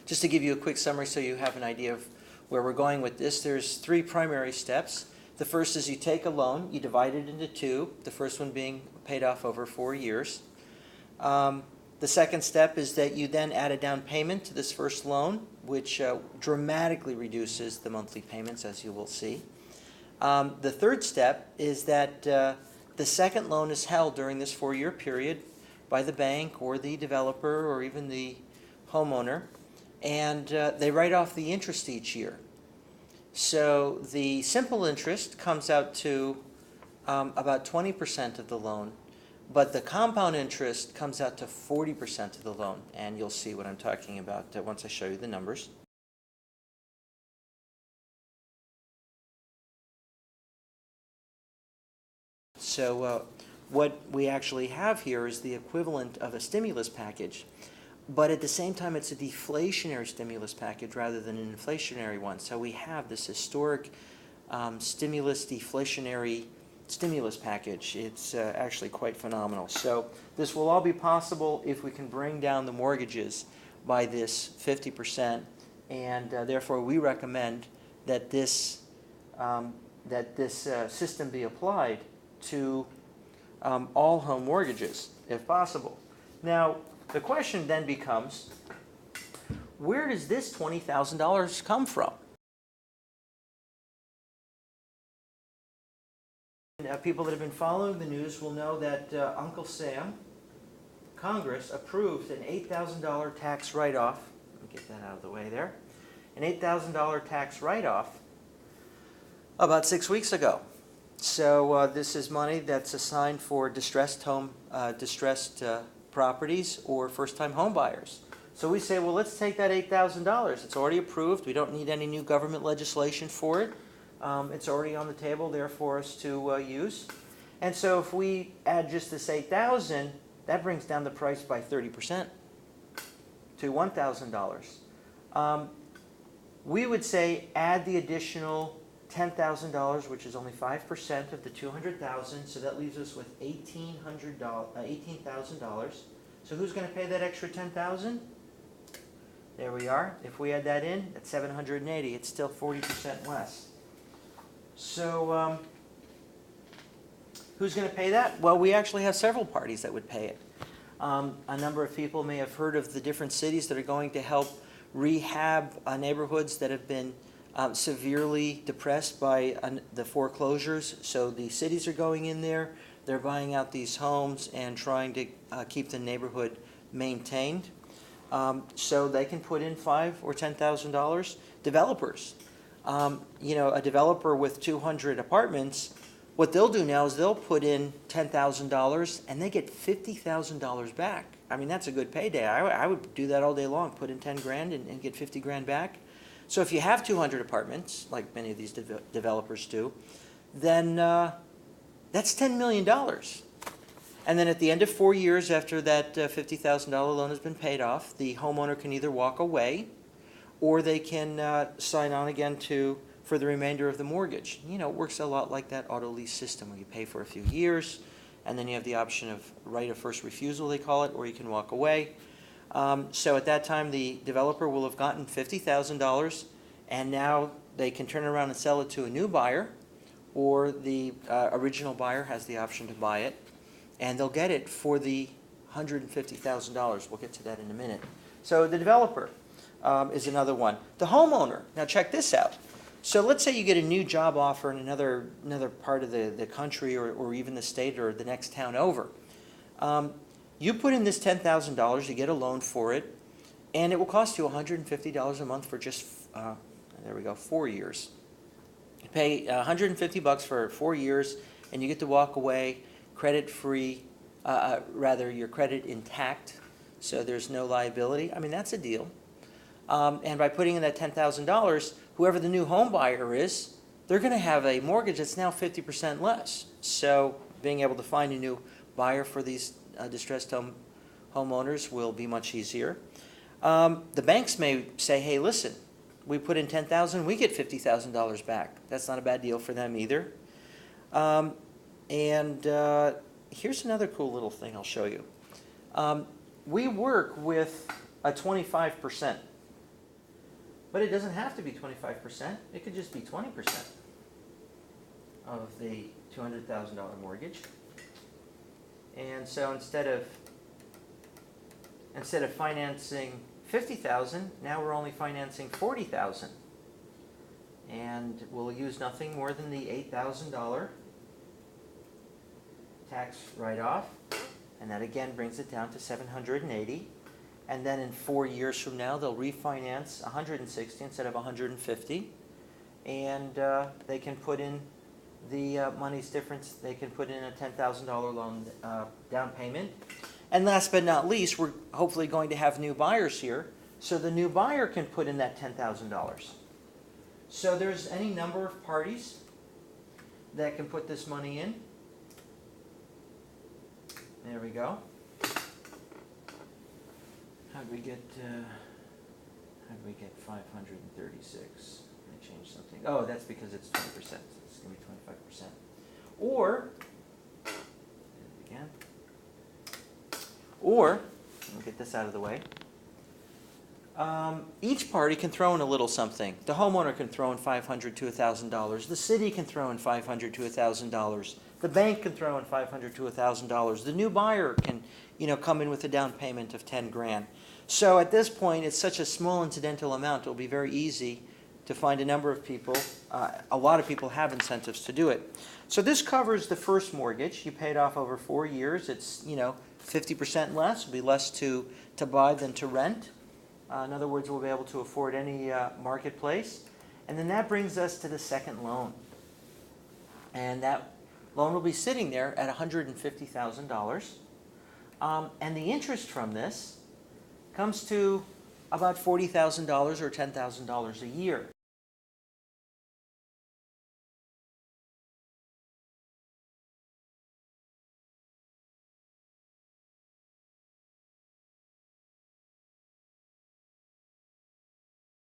just to give you a quick summary so you have an idea of where we're going with this, there's 3 primary steps. The first is you take a loan, you divide it into 2, the first one being paid off over 4 years. The second step is that you then add a down payment to this first loan, which dramatically reduces the monthly payments, as you will see. The third step is that the second loan is held during this 4-year period by the bank or the developer or even the homeowner, and they write off the interest each year. So the simple interest comes out to about 20% of the loan, but the compound interest comes out to 40% of the loan, and you'll see what I'm talking about once I show you the numbers. So what we actually have here is the equivalent of a stimulus package, but at the same time it's a deflationary stimulus package rather than an inflationary one. So we have this historic deflationary stimulus package. It's actually quite phenomenal. So this will all be possible if we can bring down the mortgages by this 50%, and therefore we recommend that this system be applied to all home mortgages, if possible. Now, the question then becomes, where does this $20,000 come from? People that have been following the news will know that Uncle Sam, Congress, approved an $8,000 tax write-off. Let me get that out of the way there. An $8,000 tax write-off about 6 weeks ago. So this is money that's assigned for distressed properties or first-time home buyers. So we say, well, let's take that $8,000. It's already approved. We don't need any new government legislation for it. It's already on the table there for us to use. And so if we add just this $8,000, that brings down the price by 30% to $1,000. We would say add the additional $10,000, which is only 5% of the $200,000, so that leaves us with $18,000. So who's going to pay that extra $10,000? There we are. If we add that in, that's $780. It's still 40% less. So who's going to pay that? Well, we actually have several parties that would pay it. A number of people may have heard of the different cities that are going to help rehab neighborhoods that have been severely depressed by the foreclosures. So the cities are going in there, they're buying out these homes and trying to keep the neighborhood maintained. So they can put in $5,000 or $10,000. Developers, a developer with 200 apartments, what they'll do now is they'll put in $10,000 and they get $50,000 back. I mean, that's a good payday. I would do that all day long, put in 10 grand and get 50 grand back. So if you have 200 apartments, like many of these developers do, then that's $10 million. And then at the end of 4 years after that $50,000 loan has been paid off, the homeowner can either walk away or they can sign on again for the remainder of the mortgage. It works a lot like that auto lease system where you pay for a few years and then you have the option of right of first refusal, they call it, or you can walk away. So at that time, the developer will have gotten $50,000, and now they can turn around and sell it to a new buyer, or the original buyer has the option to buy it, and they'll get it for the $150,000. We'll get to that in a minute. So the developer is another one. The homeowner, now check this out. So let's say you get a new job offer in another part of the country or even the state or the next town over. You put in this $10,000, you get a loan for it, and it will cost you $150 a month for just, 4 years. You pay $150 for 4 years, and you get to walk away credit-free, your credit intact, so there's no liability. I mean, that's a deal. And by putting in that $10,000, whoever the new home buyer is, they're going to have a mortgage that's now 50% less. So being able to find a new buyer for these distressed homeowners will be much easier. The banks may say, hey, listen, we put in $10,000, we get $50,000 back. That's not a bad deal for them either. Here's another cool little thing I'll show you. We work with a 25%. But it doesn't have to be 25%. It could just be 20% of the $200,000 mortgage. And so instead of financing $50,000, now we're only financing $40,000. And we'll use nothing more than the $8,000 tax write-off, and that again brings it down to $780. And then in 4 years from now, they'll refinance $160 instead of $150, and they can put in the money's difference. They can put in a $10,000 loan down payment. And last but not least, we're hopefully going to have new buyers here, so the new buyer can put in that $10,000. So there's any number of parties that can put this money in. There we go. How'd we get 536? Let me change something. Oh, that's because it's 20%. So it's going to be 25%. Or, again. Or, let me get this out of the way. Each party can throw in a little something. The homeowner can throw in $500 to $1,000. The city can throw in $500 to $1,000. The bank can throw in $500 to $1,000. The new buyer can, come in with a down payment of $10,000. So at this point, it's such a small incidental amount. It'll be very easy to find a number of people. A lot of people have incentives to do it. So this covers the first mortgage. You pay it off over 4 years. It's 50% less. It'll be less to buy than to rent. In other words, we'll be able to afford any marketplace. And then that brings us to the second loan. And that loan will be sitting there at $150,000. And the interest from this comes to about $40,000 or $10,000 a year.